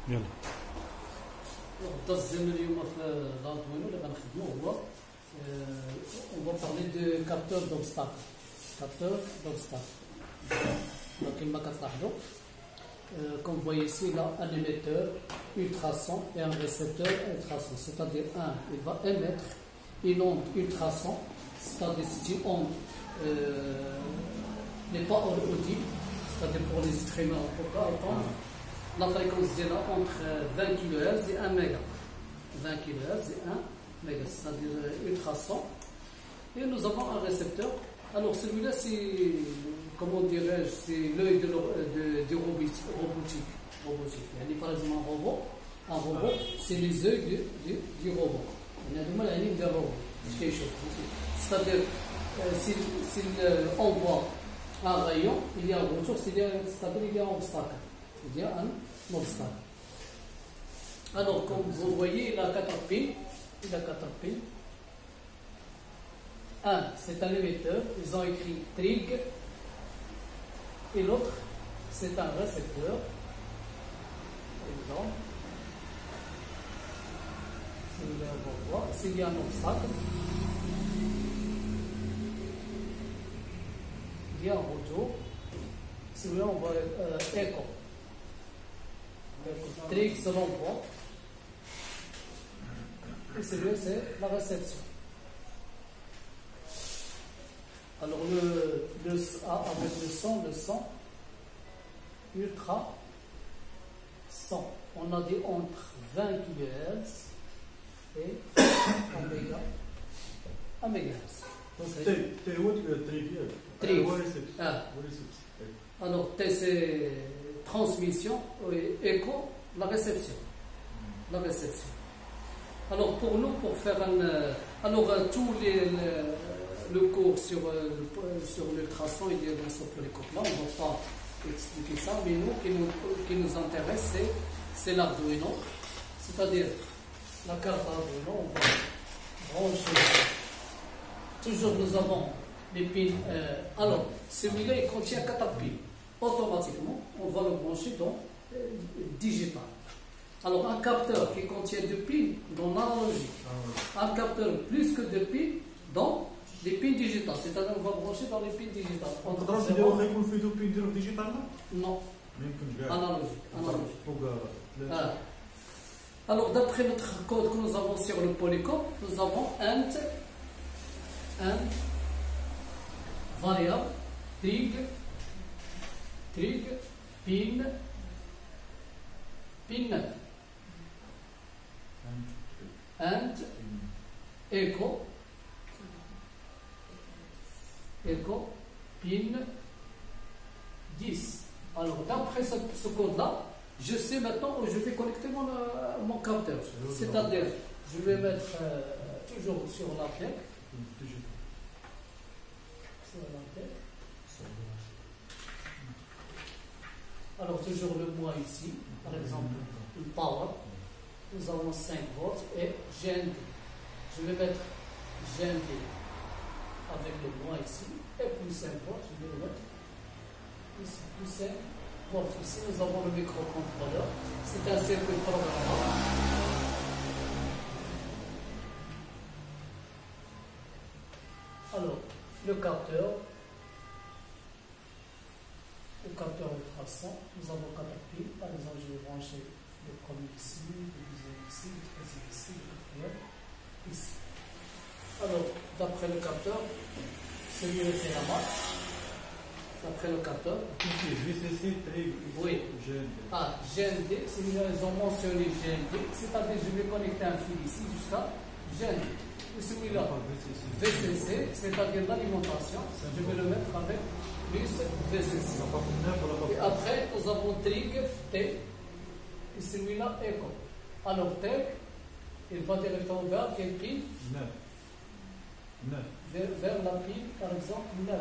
يلا. الدرس ديالنا اليوم في الأردوينو اللي غنخدمو هو on va parler de capteur d'obstacle. Capteur d'obstacle. Donc, كما كتلاحظوا, comme vous voyez ici, là, un émetteur ultrason et un récepteur ultrason. C'est-à-dire, il va émettre une onde ultrason, c'est-à-dire si une onde n'est pas audible, c'est-à-dire pour les êtres humains, on ne peut pas entendre. La fréquence est entre 20 kHz et 1 MHz. 20 kHz et 1 MHz, c'est-à-dire ultrason. Et nous avons un récepteur. Alors celui-là, c'est, comment dirais-je, c'est l'œil du robotique. Par exemple, un robot, c'est les yeux du robot. On a du mal à lire des robots. C'est-à-dire, s'il envoie un rayon, il y a un retour, c'est-à-dire il y a un obstacle. Il y a un obstacle. Alors, comme vous voyez, il a 4 pins. Un, c'est un émetteur. Ils ont écrit trig. Et l'autre, c'est un récepteur. Par exemple, celui-là, on va voir. S'il y a un obstacle, il y a un retour. Celui-là, on va écho. Trig, c'est l'envoi. Et celui-là, c'est la réception. Alors, avec le son ultra son. On a dit entre 20 kHz et 1 MHz. Trig. Alors, T, c'est transmission et écho, la réception. Alors, pour nous, pour faire tous le cours sur l'ultrason, il y a bien sûr pour les cours là, on ne va pas expliquer ça, mais nous, qui nous intéresse, c'est l'Arduino, c'est-à-dire la carte Arduino, on va brancher. Toujours nous avons les pins. Alors, celui-là, il contient 4 pins. Automatiquement, on va le brancher dans digital. Alors, un capteur qui contient 2 pins dans l'analogique, un capteur plus que 2 pins dans les pins digitales, c'est-à-dire on va brancher dans les pins digitales. Non, analogique. Alors, d'après notre code que nous avons sur le Polycom, nous avons un variable, trig, pin 9. And echo, pin 10. Alors, d'après ce code-là, je sais maintenant où je vais connecter mon capteur. C'est-à-dire, je vais mettre toujours sur la plaque. Alors, toujours le mois ici, par exemple, le power. Nous avons 5 volts et GND. Je vais mettre GND avec le mois ici et plus 5 volts. Je vais le mettre ici, plus 5 volts. Ici, nous avons le microcontrôleur. C'est un circuit programmable. Alors, le capteur ultrason, nous avons 4 pins. Par exemple, je vais brancher le premier ici, le deuxième ici, le troisième ici, le quatrième ici. Alors, d'après le capteur, celui-là c'est la masse. D'après le capteur. Oui. GND, celui-là ils ont mentionné GND, c'est-à-dire je vais connecter un fil ici jusqu'à GND. Et celui-là, VCC, c'est-à-dire l'alimentation, je vais le mettre avec plus VCC. Et après, nous avons trig, T. Et celui-là, écho. Alors, trig, il va directement vers quel pin? 9. Vers la pin, par exemple, 9.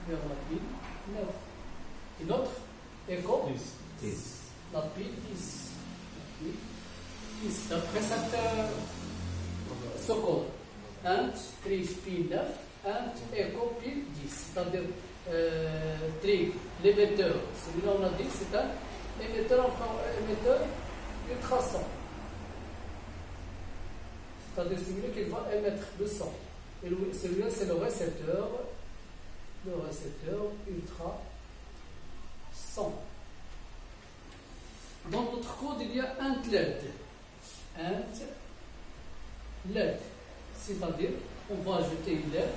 Vers la pin 9. Et l'autre, écho? 10. La pin 10. D'après ce code, int, trig, pin 9, int, écho, pin 10. C'est-à-dire, trig, l'émetteur. Celui-là, on a dit, c'est un émetteur, émetteur ultrason. C'est-à-dire celui-là qui va émettre le son. Et celui-là, c'est le récepteur ultrason. Dans notre code, il y a un LED. LED. C'est-à-dire, on va ajouter une LED,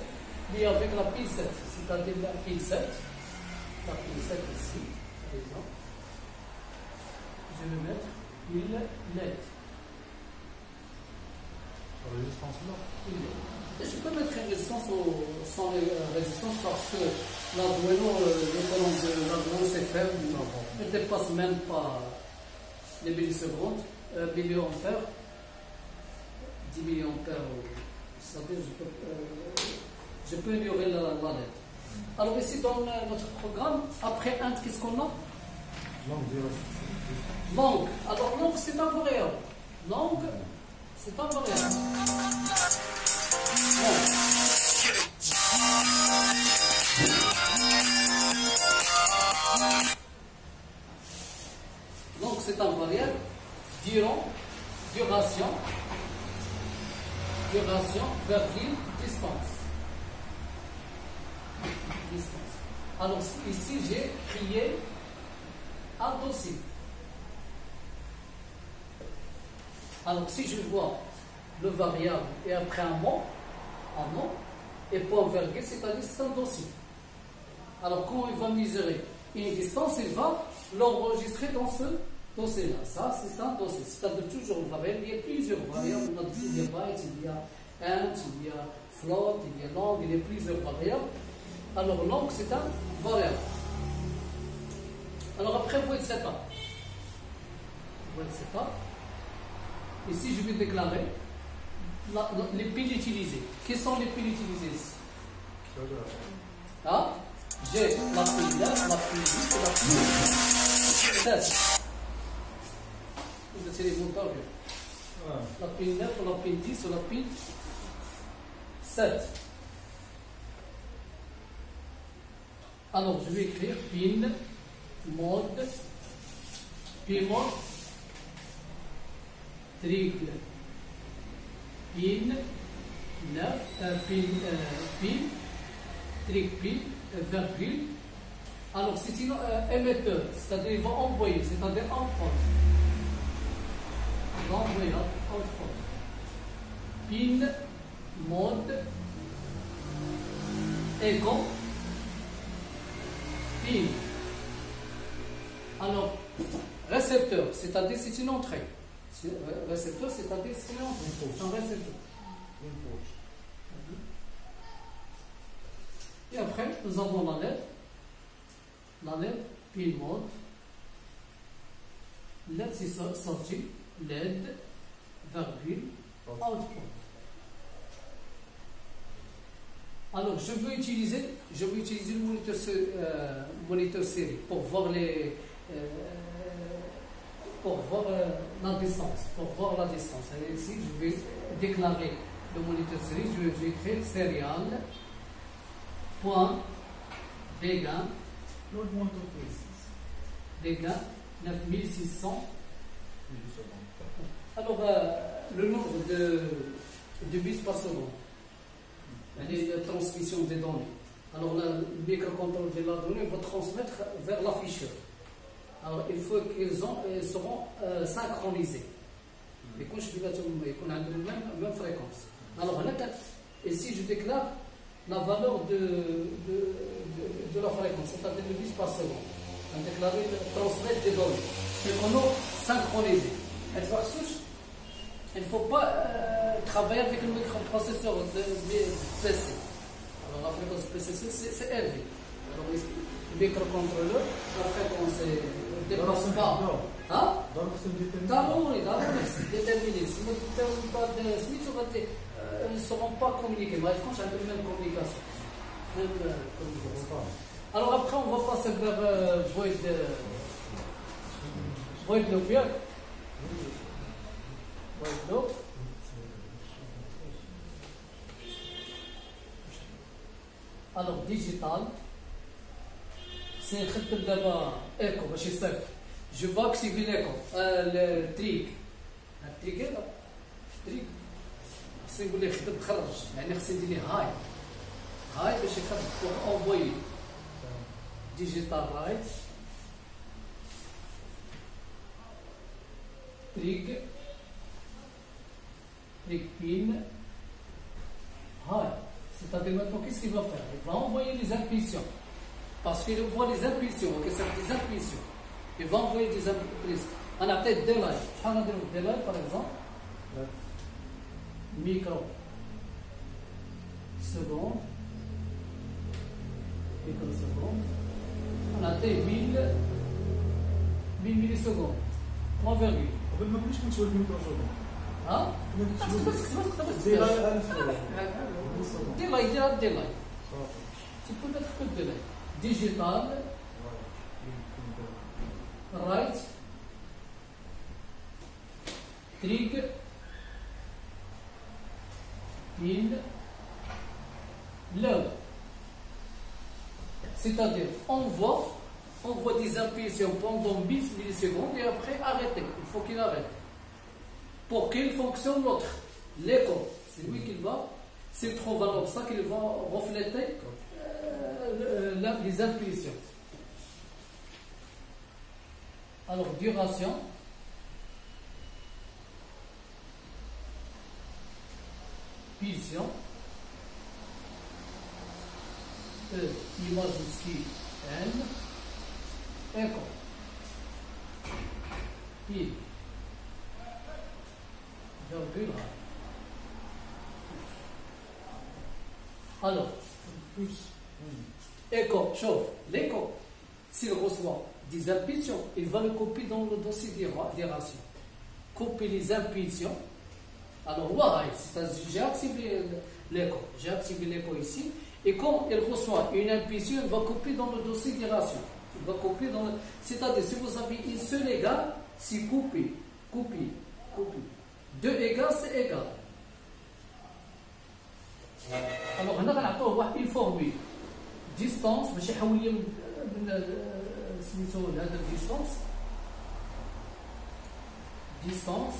mais avec la pile 7. C'est-à-dire la pile 7. La pile 7 ici, par exemple. Je vais mettre une LED. La résistance là. Je peux mettre une résistance sans résistance parce que l'Arduino, le colonne de l'Arduino c'est faible, ne dépasse même pas les millisecondes, milliampères, 10 milliampères, c'est-à-dire je peux ignorer la LED. Alors ici dans notre programme, après int, qu'est-ce qu'on a? Long. Alors long c'est un variable. Long c'est un variable. Donc c'est un variable duration, virgule, distance. Alors ici j'ai créé un dossier. Alors si je vois le variable et après un nom, et point virgule, c'est-à-dire c'est un dossier. Alors quand il va mesurer une distance, il va l'enregistrer dans ce dossier-là. Ça, c'est un dossier. C'est-à-dire toujours le variable, il y a plusieurs variables. Il y a byte, il y a int, il y a float, il y a long, il y a plusieurs variables. Alors long, c'est un variable. Alors après, void setup. Ici, je vais déclarer les piles utilisées. Quelles sont les piles utilisées ici? Ah, j'ai la pile 9, la pile 10 et la pile 7. C'est les montants. La pile 9, la pile 10 ou la pile 7. Alors, je vais écrire pin mode trig pin 9 pin trig pin virgule. Alors c'est un émetteur, c'est-à-dire il va envoyer, c'est-à-dire output. Il va envoyer output. Pin mode écho pin. Alors récepteur, c'est-à-dire c'est une entrée. Récepteur, c'est-à-dire c'est une entrée. C'est un récepteur. Et après, nous avons la LED, pin mode, LED c'est sorti, LED, virgule, output. Alors, je veux utiliser le moniteur série pour voir la distance. Et ici, je vais déclarer le moniteur série. Je vais écrire serial. Point dégâts 9600. Alors le nombre de bits par seconde, la transmission des données. Alors le microcontrôleur de la donnée va transmettre vers l'afficheur. Alors il faut qu'ils seront synchronisés. Mais quand je dis là, qu'on a la même fréquence. Alors ici je déclare la valeur de la fréquence, c'est-à-dire le bits par seconde. On déclare le transmettre des données. C'est qu'on a synchronisé. Il ne faut pas travailler avec le microprocesseur de PC. Alors la fréquence PC c'est élevé. Alors le microcontrôleur, la fréquence ne dépasse pas. Hein? D'abord, c'est déterminé. Si vous ne déterminez pas de Smith, ils ne seront pas communiqués. Mais quand j'ai la même communication. Alors après, on va passer vers void loop. Void loop. Alors digital سنخدم دابا ايكو باش يصيفط جو فوا اكتيفي ليكو التريك هذا تريك خصني نقول ليه خدم خرج يعني خصني ندير ليه هاي باش يخدم بوغ اونفوي ديجيتال رايت تريك pin high. C'est-à-dire maintenant, qu'est-ce qu'il va faire? Il va envoyer les impulsions. Parce qu'il voit les impulsions, ok, c'est des impulsions. Il va envoyer des impulsions. On a peut-être delay. On a delay, par exemple. Micro. Seconde. Microseconde. On a peut-être 1000 millisecondes. 3 virgule. قبل ما كنتش كنتولي الميكروفون ها؟ ديلاي tu peux mettre que delay digital right trig pin low c'est-à-dire on voit des impulsions pendant 10 millisecondes et après arrêter. Il faut qu'il arrête. Pour qu'il fonctionne l'autre, l'écho, c'est lui qui va, s'il trouve un obstacle, il va refléter les impulsions. Alors, duration. Pulsion. Image jusqu'à N. Echo. Pile. Virgule. Alors, plus. Echo, chauffe. L'écho, s'il reçoit des impulsions, il va le copier dans le dossier d'iration. Copier les impulsions. Alors, voilà, j'ai activé l'écho. J'ai activé l'écho ici. Et quand il reçoit une impulsion, il va copier dans le dossier d'iration. Il va copier dans le... C'est-à-dire, si vous avez une seule égale, c'est copier. 2 égales, c'est égal. Alors, هنا غنعطوه واحد une formule. Distance, باش يحول لي سميتو هذا distance,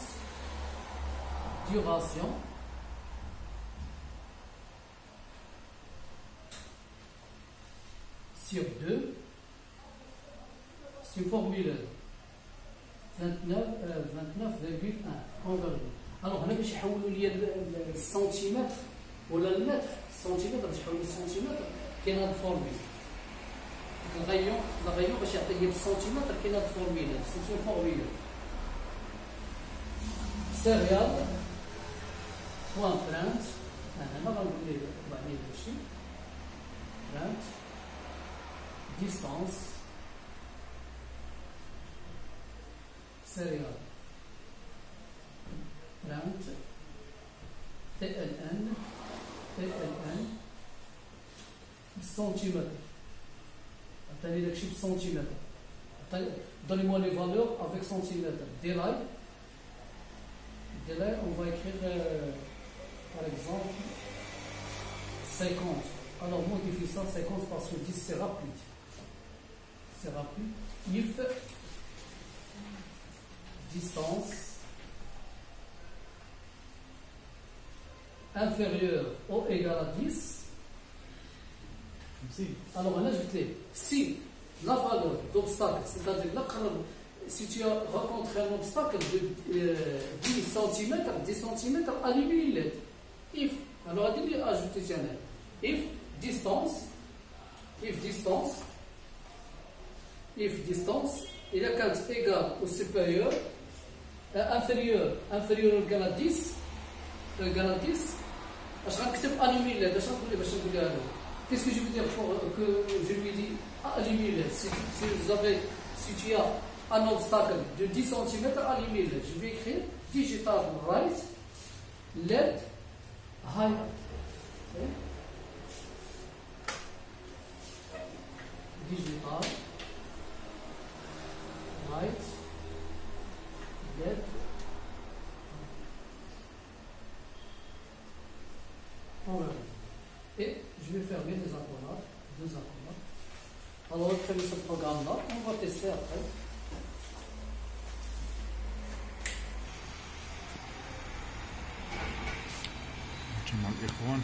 duration, sur 2, c'est une formule 29,1 environ. Alors هنا باش يحولوا لي السنتيمتر ولا المتر، السنتيمتر باش يحولوا لي السنتيمتر كاين هاد الفورميل. الغيون باش يعطي لي بالسنتيمتر كاين هاد الفورميل، سي اون فورميل. سيريال بوان برانت، هنا غنقول ليه طبع لي هادشي برانت ديستانس سيريال برانت TLN بالسنتيمتر. عطاني داكشي بالسنتيمتر. Donnez-moi les valeurs avec centimètres. Delay, on va écrire par exemple 50. Alors modifie ça 50 parce que 10 c'est rapide. C'est rapide. If distance inférieure ou égale à 10. Alors là, je vais te dire, si la valeur d'obstacle, c'est-à-dire si tu as rencontré un obstacle de 10 cm, 10 cm, allume LED. If, alors on va ajouter channel. If distance, il y a 4 égale ou supérieur, inférieur ou égal à 10, je vais allumer LED. Qu'est-ce que je veux dire pour que je lui dis allumer LED? Si tu as un obstacle de 10 cm, allumer LED. Je vais écrire digital right LED high. Digital right LED. Et je vais fermer les accolades, 2 accolades. Alors, ce programme-là, on va tester après. جمع الإخوان